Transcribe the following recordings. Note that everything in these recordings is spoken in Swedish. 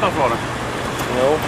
Varför var det? Jo.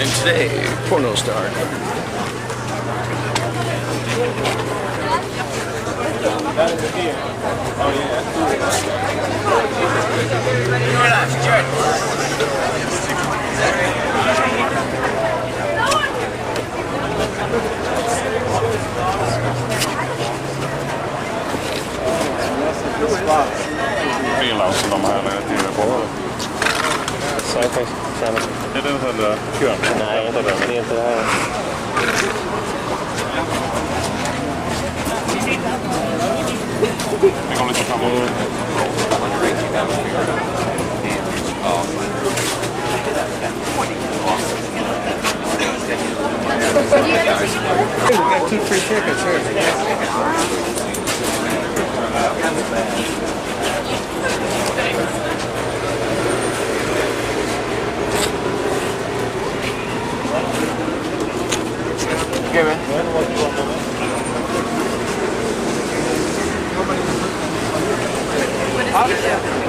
And today, porno star. Freelance de här TV-porno. Sci-fi. Är det den här kön? Nej, inte det. Det är inte det här. Vi kommer lite framåt. Got 2 free tickets here. Okay, man.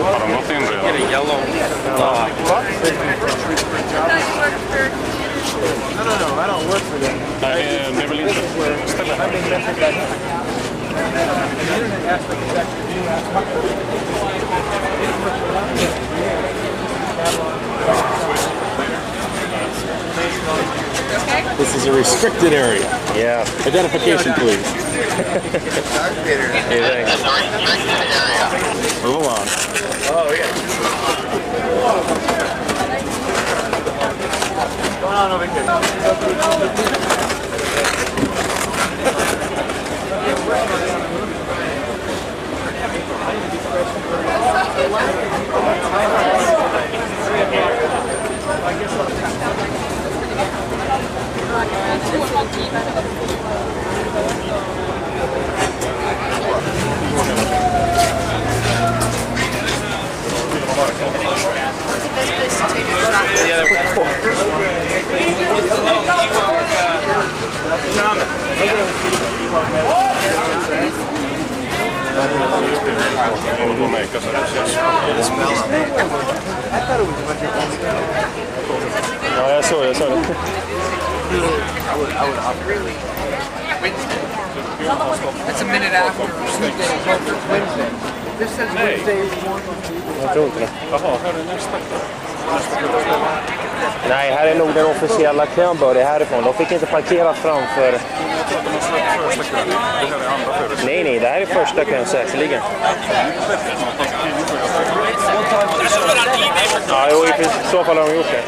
Har de gått in redan? Get a yellow. No, I don't work for them. Nej, det är väl inte ställe här. This is a restricted area. Yeah. Identification, please. Move along. Oh, yeah. What's going on over here? Ja, jag såg det. That's a minute after Wednesday. This says Wednesday is one. Jag tror inte det. Jaha, här är nästa. Nej, här är nog den officiella kön börjar härifrån. De fick inte parkera framför... Jag tror att de har släppt första kön. Det här är andra förut. Nej, det här är första kön säkerligen. Ja, jo, i så fall har de gjort det.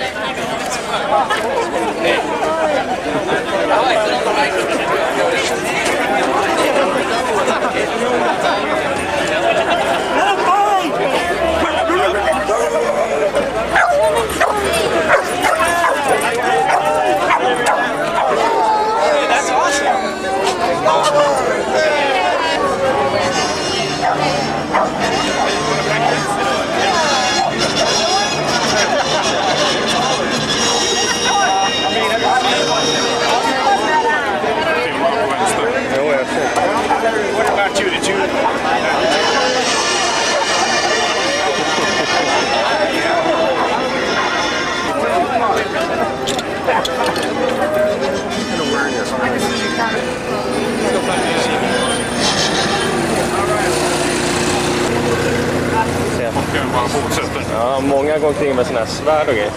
Ja, många går omkring med såna här svärd och grejer.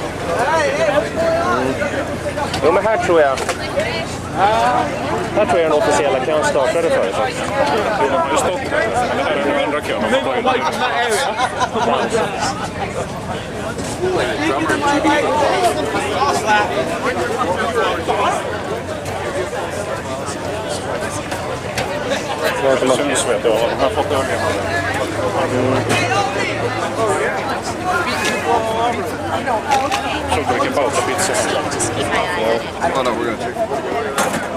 Jo, men här tror jag den officiella kön startade förut. De har ju stått här. Det här är den andra kön. Det syns vet jag. De har fått ögonen. Såg du vilken bautapizza? Oh, no, we're gonna check.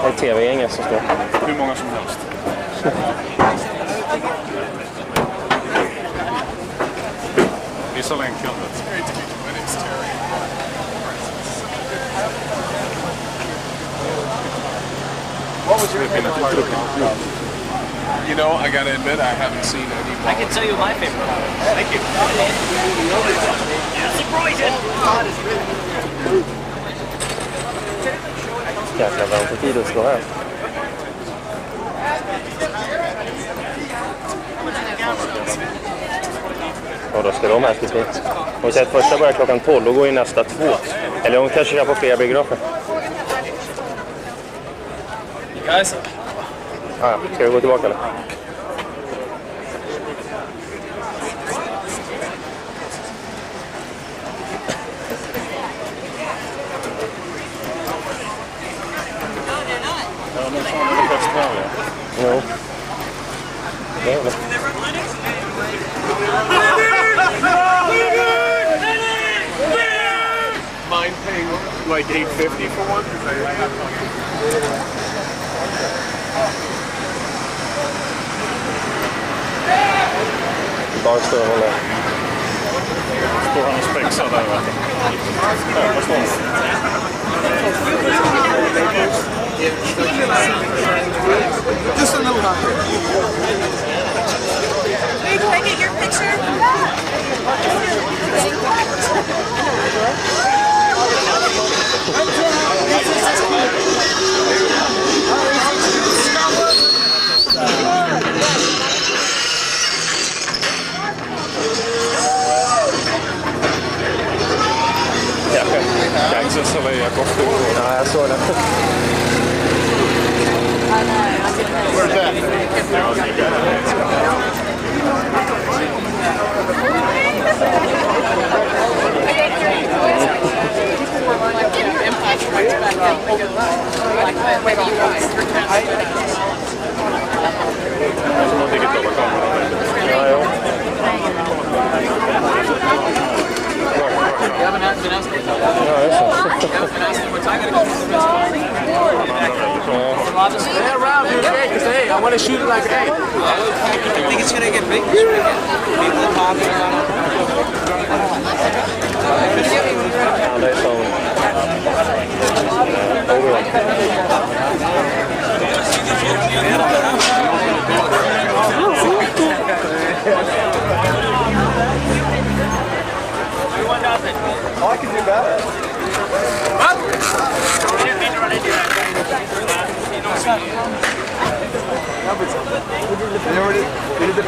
Det är tv-gänget som står. Hur många som helst. Vissa länkar. What was your favorite part of it? You know, I gotta admit, I haven't seen any. I can tell you my favorite part. Thank you. Surprising! Jäkla väntetid att stå här. Och då ska de här till. Hon säger att första börjar klockan 12 och går i nästa 2. Eller hon kanske kör på flera biografer. Guys? Ja, ska vi gå tillbaka eller? Ja, men fan, det är bäst här, ja. Jo. Det är det. Mind paying like $8.50 for one? Bara står och håller. Står han och spexar där, va? Ja, vad står han? Just a little higher. Wait, can I get your picture? Kansas eller jag går för. Ja, jag såg det. Ja, jo. You haven't been asked me. Ja, det är så. You haven't been asked me what time I gotta go. Stay around here, hey, because hey, I want to shoot it like, hey. I think it's gonna get big. People talking about Ja, det är så. Oh, I can do better. They did the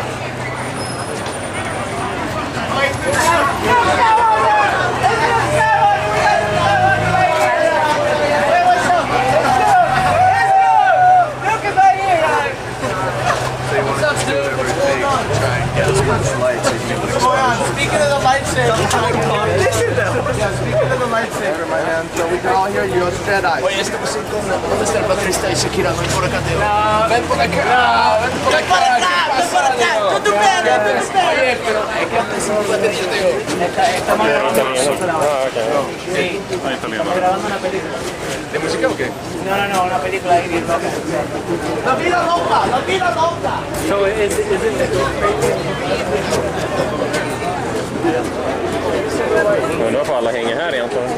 Speaking of the lightsaber, speaking of the lightsaber, my man, so we can all hear you as Jedi. Oye, este músico, ¿dónde está el baterista de Shakira? Ven por acá, tío. Ven por acá, ven por acá. Ven por acá, tú Oye, pero hay que hacer un baterista, tío. Estamos grabando nosotros ahora. Sí. Estamos grabando una película. ¿De música o qué? No, una película ahí bien loca. La vida loca, la vida loca. So is Men då får alla hänga här egentligen.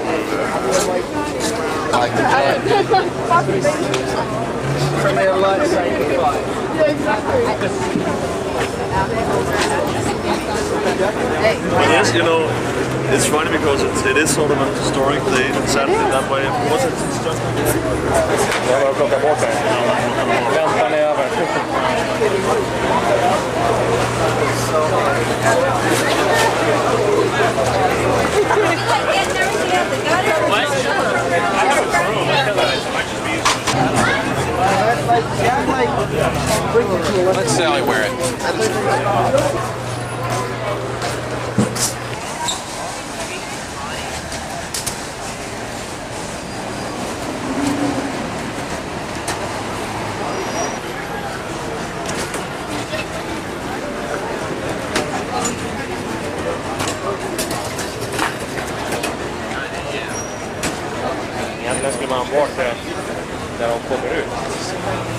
It is, you know, it's funny because it is sort of a historic day in Saturday that way. Was it just? Jag var och plocka bort det. Väntan är över. Let Sally wear it. Egentligen skulle man ha bort det där de kommer ut.